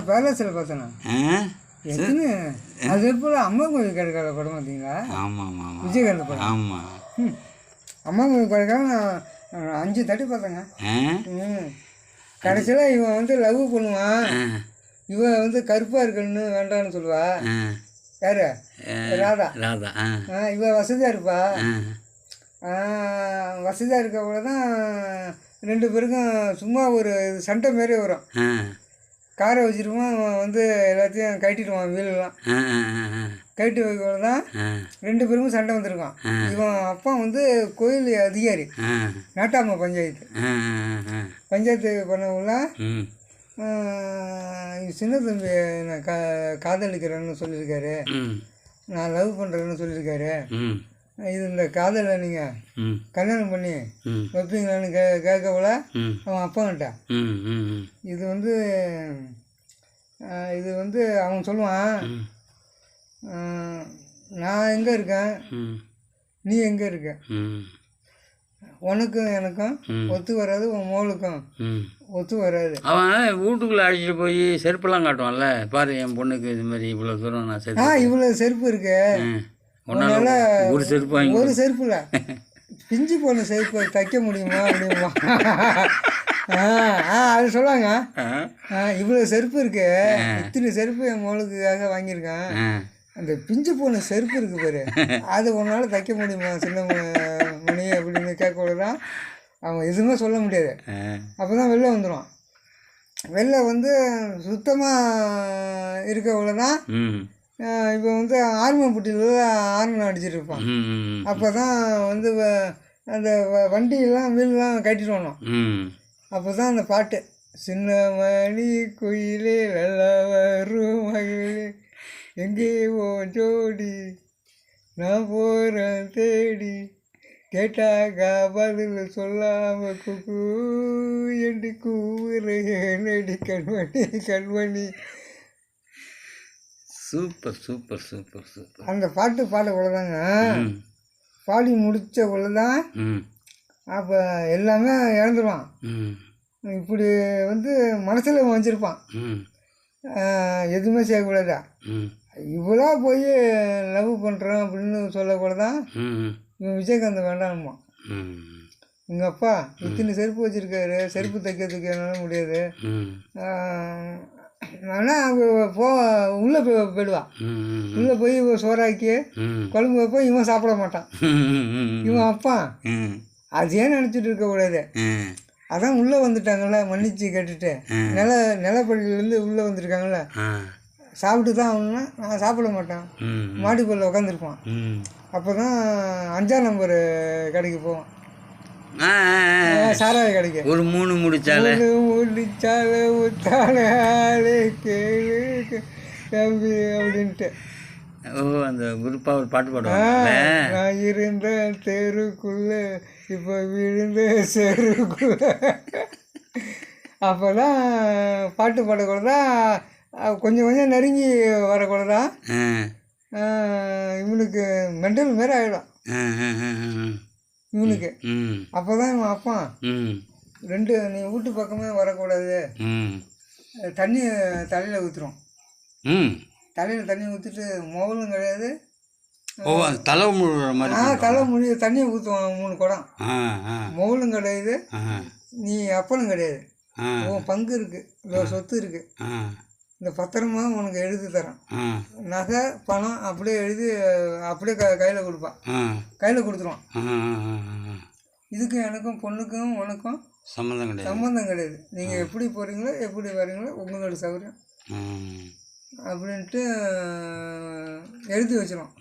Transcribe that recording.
பேலஸில் பார்த்தேண்ணா எத்தனை அதே போல் அம்மா கோயில் கிடைக்காத படம் பார்த்தீங்களா? ஆமாம் ஆமாம் விஜயகாந்த் படம். ஆமாம் அம்மா கோயில் கிடைக்காம நான் 5 தட்டி பார்த்தேங்க. கடைசியில் இவன் வந்து லவ் பண்ணுவான், இவன் வந்து கருப்பாக இருக்கணும்னு வேண்டான்னு சொல்லுவா. யாரு? ராதா. ராதா. இவன் வசதியாக இருப்பா. வசதியாக இருக்கக்குள்ள தான் 2 பேருக்கும் சும்மா ஒரு சண்டை மாரி வரும். காரை வச்சுருவான், அவன் வந்து எல்லாத்தையும் கட்டிடுவான், வீலெலாம் கட்டி வைக்கக்குள்ள தான் 2 பேருக்கும் சண்டை வந்திருக்கான். இவன் அப்பா வந்து கோயில் அதிகாரி, நாட்டாம பஞ்சாயத்து பண்ணக்குள்ள சின்ன தம்பி நான் காதலிக்கிறேன்னு சொல்லியிருக்காரு, நான் லவ் பண்ணுறேன்னு சொல்லியிருக்காரு. இது இந்த காதலை நீங்கள் கல்யாணம் பண்ணி வைப்பீங்களான்னு கேட்கக்குள்ள அவன் அப்பாங்கிட்ட இது வந்து அவன் சொல்லுவான், நான் எங்கே இருக்கேன், நீ எங்கே இருக்க, உனக்கும் எனக்கும் ஒத்து வராது, உன் மோளுக்கும் ஒத்து வராது. அவன் வீட்டுக்குள்ளே அழைச்சிட்டு போய் செருப்பெல்லாம் காட்டுவான்ல, பாரு என் பொண்ணுக்கு இது மாதிரி இவ்வளோ தூரம் நான் செருப்பு இவ்வளோ செருப்பு இருக்கு, ஒரு செருப்பு வாங்கி ஒரு செருப்புல பிஞ்சு போன செருப்பு தைக்க முடியுமா அப்படிமா. அது சொல்லுவாங்க, இவ்வளோ செருப்பு இருக்கு, இத்தனை செருப்பு என் மோளுக்காக வாங்கியிருக்கான், அந்த பிஞ்சு போன செருப்பு இருக்கு பாரு, அது உன்னால் தைக்க முடியுமா சின்ன மணி அப்படின்னு கேட்கக்கூட தான் அவன் எதுவுமே சொல்ல முடியாது. அப்போ தான் வெளில வந்துடுவான். வெளில வந்து சுத்தமாக இருக்கக்குள்ள தான் இப்போ வந்து ஆர்மப்பட்டியில் ஆர்மன் அடிச்சுட்டு இருப்பான். அப்போ தான் வந்து அந்த வண்டியெல்லாம் வீலெலாம் கட்டிடுவானோ. அப்போ தான் அந்த பாட்டு, சின்ன மணி குயிலே நல்லா வரும் மகிழே எங்கே ஓ ஜோடி நான் போகிறேன் தேடி கேட்டாக்கா பதில் சொல்லாமல் குக்கு என்று கூறுறேன் கண்மணி. Super super super super. அந்த பாட்டு பாடக்குள்ளதாங்க, பாடி முடித்தக்குள்ள தான் அப்போ எல்லாமே இழந்துருவான். இப்படி வந்து மனசில் வச்சுருப்பான், எதுவுமே செய்யக்கூடாதா. இவ்வளோ போய் லவ் பண்ணுறோம் அப்படின்னு சொல்லக்கூட தான் இவன் விஜயகாந்த் வேண்டாமா. எங்கள் அப்பா இத்தனை செருப்பு வச்சுருக்காரு, செருப்பு தைக்கிறதுக்கு என்னால் முடியாது, ஆனால் அங்கே உள்ளே போயிடுவான். உள்ளே போய் சோறாக்கி குழம்பு வைப்போம், இவன் சாப்பிட மாட்டான். இவன் அப்பா அதே நினச்சிட்டு இருக்கக்கூடாது. அதான் உள்ளே வந்துட்டாங்கள்ல, மன்னிச்சு கேட்டுட்டு நிலப்பள்ளியிலேருந்து உள்ளே வந்துருக்காங்கள்ல, சாப்பிட்டு தான் ஆகணும்னா நான் சாப்பிட மாட்டேன், மாடிப்பள்ளியில் உட்காந்துருப்பான். அப்போ தான் 5ஆம் நம்பர் கடைக்கு போவான், சாராய கடைக்கு. ஒரு 3 முடிச்சாலே ஊத்தாலே கேளு தம்பி அப்படின்ட்டு அந்த குரூப்பாக ஒரு பாட்டு பாடுவாங்க. நான் இருந்த தெருக்குள்ள இப்போ விழுந்த செருக்குள்ள. அப்போ தான் பாட்டு பாடக்கூட தான் கொஞ்சம் கொஞ்சம் நெருங்கி வரக்கூட தான் இவனுக்கு மெண்டல் மாரி ஆகிடும் இவனுக்கு. அப்போ தான் இவன் அப்பா 2 நீ வீட்டு பக்கமே வரக்கூடாது, தண்ணி தலையில் ஊற்றுறோம், தலையில் தண்ணி ஊற்றிட்டு மொபைலும் கிடையாது, தலை முழுகிற மாதிரி தலை முழு தண்ணியை ஊற்றுவான் 3 குடம், மொபைலும் கிடையாது, நீ அப்பனும் கிடையாது, உன் பங்கு இருக்குது, சொத்து இருக்குது, இந்த பத்திரமா உனக்கு எழுதி தரேன், நகை பணம் அப்படியே எழுதி அப்படியே கையில் கொடுப்பான், கையில் கொடுத்துருவான். இதுக்கு எனக்கும் பொண்ணுக்கும் உனக்கும் சம்மந்தம் கிடையாது, நீங்கள் எப்படி போகிறீங்களோ எப்படி வரீங்களோ உங்களோட சௌகரியம் அப்படின்ட்டு எழுதி வச்சிடும்.